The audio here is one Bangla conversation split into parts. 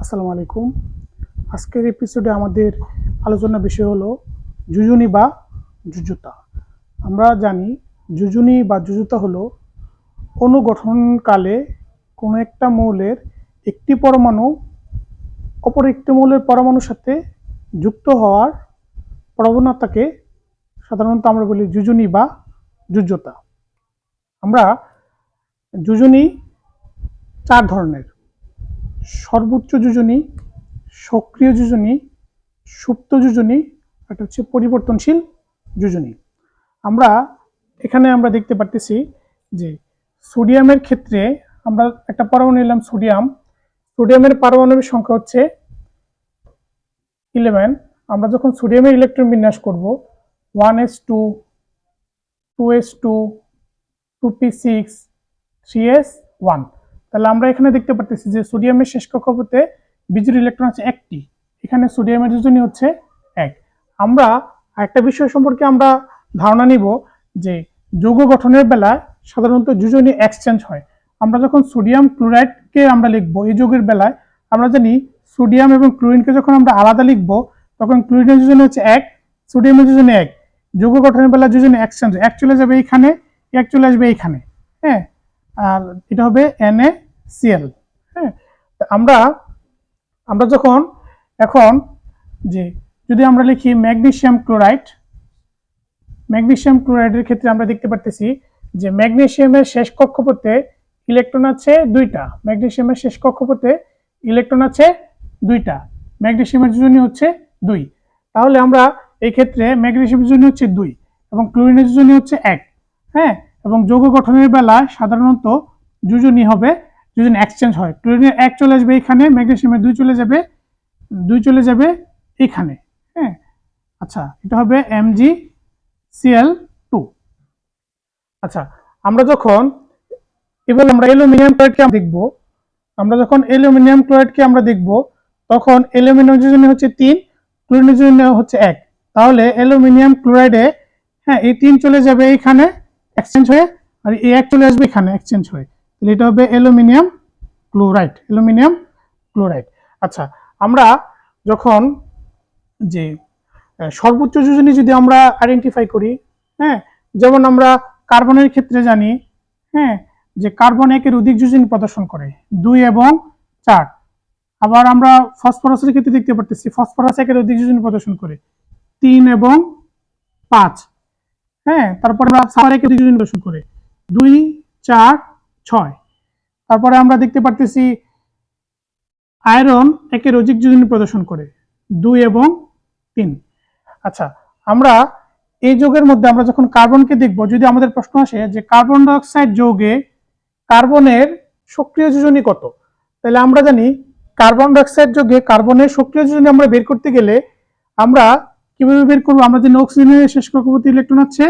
আসসালামু আলাইকুম। আজকের এপিসোডে আমাদের আলোচনার বিষয় হলো যুজুনি বা যুজুতা। আমরা জানি যুজুনি বা যুজুতা হলো অনুগঠনকালে কোনো একটা মৌলের একটি পরমাণু অপর একটি মৌলের পরমাণুর সাথে যুক্ত হওয়ার প্রবণতাকে সাধারণত আমরা বলি যুজুনি বা যুজুতা। আমরা যুজুনি 4 ধরনের: সর্বোচ্চ যোজনী, সক্রিয় যোজনী, সুপ্ত যোজনী, এটা হচ্ছে পরিবর্তনশীল যোজনী। আমরা এখানে দেখতে পারতেছি যে সোডিয়ামের ক্ষেত্রে আমরা একটা পরমাণু নিলাম সোডিয়ামের পারমাণবিক সংখ্যা হচ্ছে 11। আমরা যখন সোডিয়ামের ইলেকট্রন বিন্যাস করব 1s2 2s2 2p6 3s1, তাহলে আমরা এখানে দেখতে পারতেছি যে সোডিয়ামের শেষ কক্ষপথে বিজোড় ইলেকট্রন আছে একটি, এখানে সোডিয়ামের যোজনী হচ্ছে 1। আমরা একটা বিষয় সম্পর্কে আমরা ধারণা নিব যে যৌগ গঠনের বেলায় সাধারণত যোজনী এক্সচেঞ্জ হয়। আমরা যখন সোডিয়াম ক্লোরাইডকে আমরা লিখবো এই যৌগের বেলায় আমরা জানি সোডিয়াম এবং ক্লোরিনকে যখন আমরা আলাদা লিখবো তখন ক্লোরিনের যোজনী হচ্ছে 1, সোডিয়ামের যোজনী 1। যৌগ গঠনের বেলায় যোজনী এক্সচেঞ্জ, 1 চলে যাবে এইখানে, 1 চলে আসবে এইখানে, হ্যাঁ, আর এটা হবে NaCl। হ্যাঁ, আমরা যখন এখন যে যদি আমরা লিখি ম্যাগনেসিয়াম ক্লোরাইডের ক্ষেত্রে আমরা দেখতে পারতেছি যে ম্যাগনেসিয়ামের শেষ কক্ষপথে ইলেকট্রন আছে 2টা, ম্যাগনেসিয়ামের শেষ কক্ষপথে ইলেকট্রন আছে 2টা, ম্যাগনেসিয়ামের যোজনী হচ্ছে 2। তাহলে আমরা এই ক্ষেত্রে ম্যাগনেসিয়ামের যোজনী হচ্ছে 2 এবং ক্লোরিনের যোজনী হচ্ছে 1। হ্যাঁ, এবং যৌগ গঠনের বেলায় সাধারণত যোজনী এক্সচেঞ্জ হয়। ক্লোরিনের 1 চলে আসবে এখানে, ম্যাগনেসিয়ামের 2 চলে যাবে এখানে। হ্যাঁ, আচ্ছা, এটা হবে MgCl2। আচ্ছা, আমরা যখন অ্যালুমিনিয়াম ক্লোরাইডকে দেখব, তখন অ্যালুমিনিয়াম যোজনী হচ্ছে 3, ক্লোরিনের যোজনী হচ্ছে 1। তাহলে অ্যালুমিনিয়াম ক্লোরাইডে এই 3 চলে যাবে এইখানে এক্সচেঞ্জ হয়ে, আর এই 1 চলে আসবে এখানে এক্সচেঞ্জ হয়ে, তাহলে এটা হবে অ্যালুমিনিয়াম ক্লোরাইড। আচ্ছা, আমরা যখন যে সর্বোচ্চ যোজনী যদি আমরা আইডেন্টিফাই করি, হ্যাঁ, যেমন আমরা কার্বনের ক্ষেত্রে জানি, হ্যাঁ, যে কার্বন 1-এর অধিক যোজনী প্রদর্শন করে 2 এবং 4। আবার আমরা ফসফরাসের ক্ষেত্রে দেখতে পারতেছি ফসফরাস 1-এর অধিক যোজনী প্রদর্শন করে 3 এবং 5। হ্যাঁ, তারপরে আমরা সালফার 1-এর অধিক যোজনী প্রদর্শন করে 2 4 6। তারপরে আমরা দেখতে পারতেছি আয়রন 1-এর অধিক যোজনী প্রদর্শন করে 2 এবং 3। আচ্ছা, আমরা এই যৌগের মধ্যে আমরা যখন কার্বনকে দেখব, যদি আমাদের প্রশ্ন আসে যে কার্বন ডাই অক্সাইড যৌগে কার্বনের সক্রিয় যোজনী কত, তাহলে আমরা জানি কার্বন ডাই অক্সাইড যৌগে কার্বনের সক্রিয় যোজনী আমরা বের করতে গেলে আমরা কিভাবে বের করব? আমরা জানি অক্সিজেনের শেষ কক্ষপথে ইলেকট্রন আছে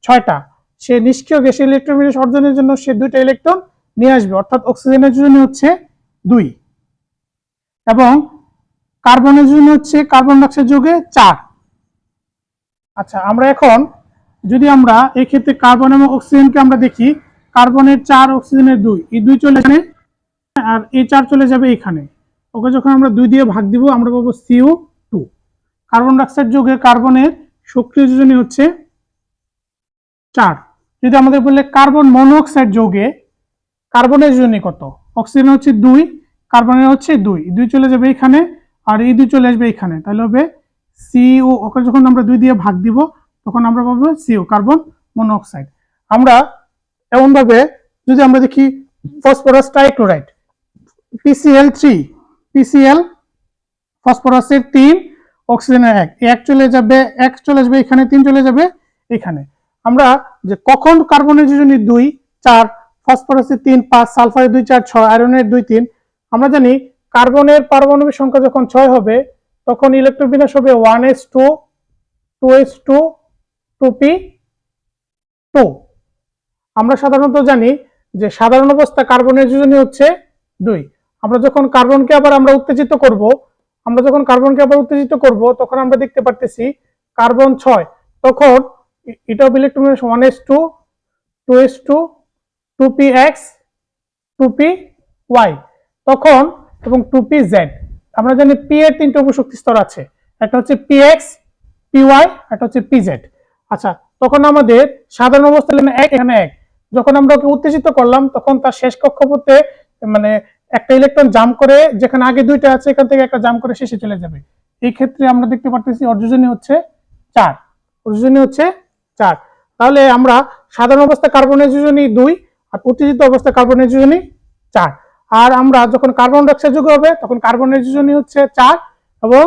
6টা, সে নিষ্ক্রিয় গ্যাসীয় ইলেকট্রন বিন্যাস অর্জনের জন্য সে 2টা ইলেকট্রন নিয়ে আসবে, অর্থাৎ অক্সিজেনের যোজনী হচ্ছে 2 এবং কার্বনের যোজনী হচ্ছে কার্বন ডাই অক্সাইড যৌগে 4। আচ্ছা, আমরা এখন যদি আমরা এই ক্ষেত্রে কার্বন এবং অক্সিজেনকে আমরা দেখি, কার্বনের 4 অক্সিজেনের 2, এই 2 চলে যাবে আর এই 4 চলে যাবে এখানে, ওকে যখন আমরা 2 দিয়ে ভাগ দিব আমরা পাবো CO2। কার্বন ডাই অক্সাইড যৌগে কার্বনের সক্রিয় যোজনী হচ্ছে 4। যদি আমাদের বললে কার্বন মনোক্সাইড যৌগে কার্বনের যোজনী কত, অক্সিজেন হচ্ছে 2, কার্বনের হচ্ছে 2 চলে যাবে এখানে আর এই 2 চলে আসবে এখানে, তাহলে হবে CO। ওকে যখন আমরা 2 দিয়ে ভাগ দিব তখন আমরা পাবো CO, কার্বন মনোক্সাইড। আমরা এমন ভাবে যদি আমরা দেখি ফসফরাস ট্রাইক্লোরাইড PCl, ফসফরাসের 3, অক্সিজেনের 1 চলে আসবে এখানে, 3 চলে যাবে এখানে। আমরা যে কখন কার্বনের যোজনী 2 4, ফসফরাসের 3 5, সালফারের 2 4 6, আয়রনের 2 3। আমরা জানি কার্বনের পারমাণবিক সংখ্যা যখন 6 হবে তখন ইলেকট্রন বিন্যাস হবে 1s2 2s2 2p2। আমরা সাধারণত জানি যে সাধারণ অবস্থা কার্বনের যোজনী হচ্ছে 2। আমরা যখন কার্বনকে আবার উত্তেজিত করব তখন আমরা দেখতে পারতেছি কার্বন 6, তখন এটা হবে ইলেকট্রন বিন্যাস 1s2 2s2 2px 2py তখন এবং 2pz, আমরা জানি পি এর 3টে অণুশক্তি স্তর আছে, একটা হচ্ছে পিএক্স, পিওয়াই, একটা হচ্ছে পিজেড। আচ্ছা, তখন আমাদের সাধারণ অবস্থা এখানে 1, যখন আমরা ওকে উত্তেজিত করলাম তখন তার শেষ কক্ষপথে মানে একটা ইলেকট্রন জাম্প করে, যেখানে আগে 2টা আছে এখান থেকে একটা জাম্প করে শেষে চলে যাবে। এই ক্ষেত্রে আমরা দেখতে পাচ্ছি ওর যোজনী হচ্ছে 4, ওর যোজনী হচ্ছে 4। তাহলে আমরা সাধারণ অবস্থা কার্বনের যোজনী 2 আর উত্তেজিত অবস্থা কার্বনের যোজনী 4। আর আমরা যখন কার্বন ডাই অক্সাইড যোগ হবে তখন কার্বনের যোজনী হচ্ছে 4, এবং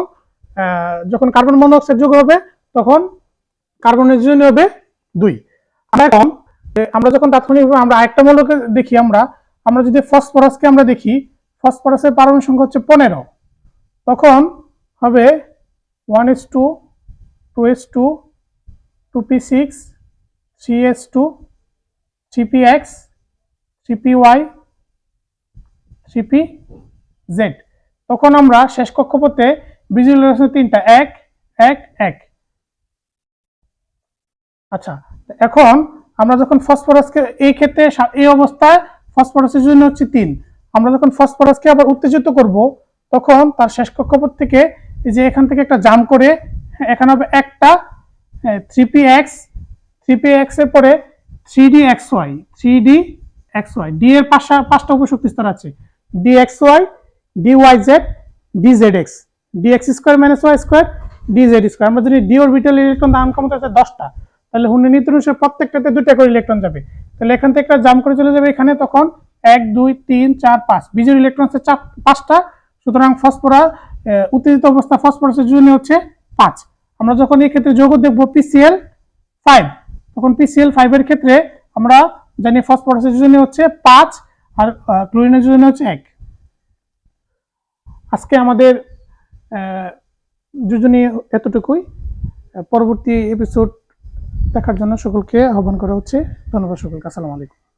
যখন কার্বন মনোক্সাইড যোগ হবে তখন কার্বনের যোজনী হবে 2। এখন আমরা যখন তাৎক্ষণিকভাবে আমরা আরেকটা মৌলকে দেখি, আমরা যদি ফসফরাসকে আমরা দেখি, ফসফরাসের পারমাণবিক সংখ্যা হচ্ছে 15, তখন হবে 1s2, 2s2, 2p6, 3s2, 3px, 3py, 3pz। তখন আমরা শেষ কক্ষপথে বিজোড় ইলেকট্রন 3টা, 1 1 1। আচ্ছা, এখন আমরা যখন ফসফরাসকে এই ক্ষেত্রে এই অবস্থায় ফসফরাসের জন্য হচ্ছে 3, আমরা যখন ফসফরাসকে আবার উত্তেজিত করব তখন তার শেষ কক্ষপথ থেকে এই যে এখান থেকে একটা জাম্প করে এখানে হবে একটা 3px, 3px এর পরে 3dxy, 3dxy, ডি এর 5টা উপশক্তি স্তর আছে, dxy, dyz, dzx, dx square minus y square, dz square. আমরা যদি ডি অরবিটাল ইলেকট্রন ধারণ ক্ষমতা আছে 10টা, তাহলে হুন্ডি নীতি অনুসারে প্রত্যেকটাতে 2টা করে ইলেকট্রন যাবে, তাহলে এখান থেকে একটা জাম্প করে চলে যাবে এখানে, তখন 1 2 3 4 5 বিজোড় ইলেকট্রন আছে 5টা। সুতরাং ফসফরাস উত্তেজিত অবস্থা ফসফরাসের যোজনী হচ্ছে 5। আমরা যখন এই ক্ষেত্রে যৌগ দেখব পিসিএল 5, তখন পিসিএল 5 এর ক্ষেত্রে আমরা জানি ফসফরাসের যোজনী হচ্ছে 5 আর ক্লোরিনের যোজনী হচ্ছে 1। আজকে আমাদের যোজনী এতটুকুই। পরবর্তী এপিসোড দেখার জন্য সকলকে আহ্বান করা হচ্ছে। ধন্যবাদ সকলকে। আসসালামু আলাইকুম।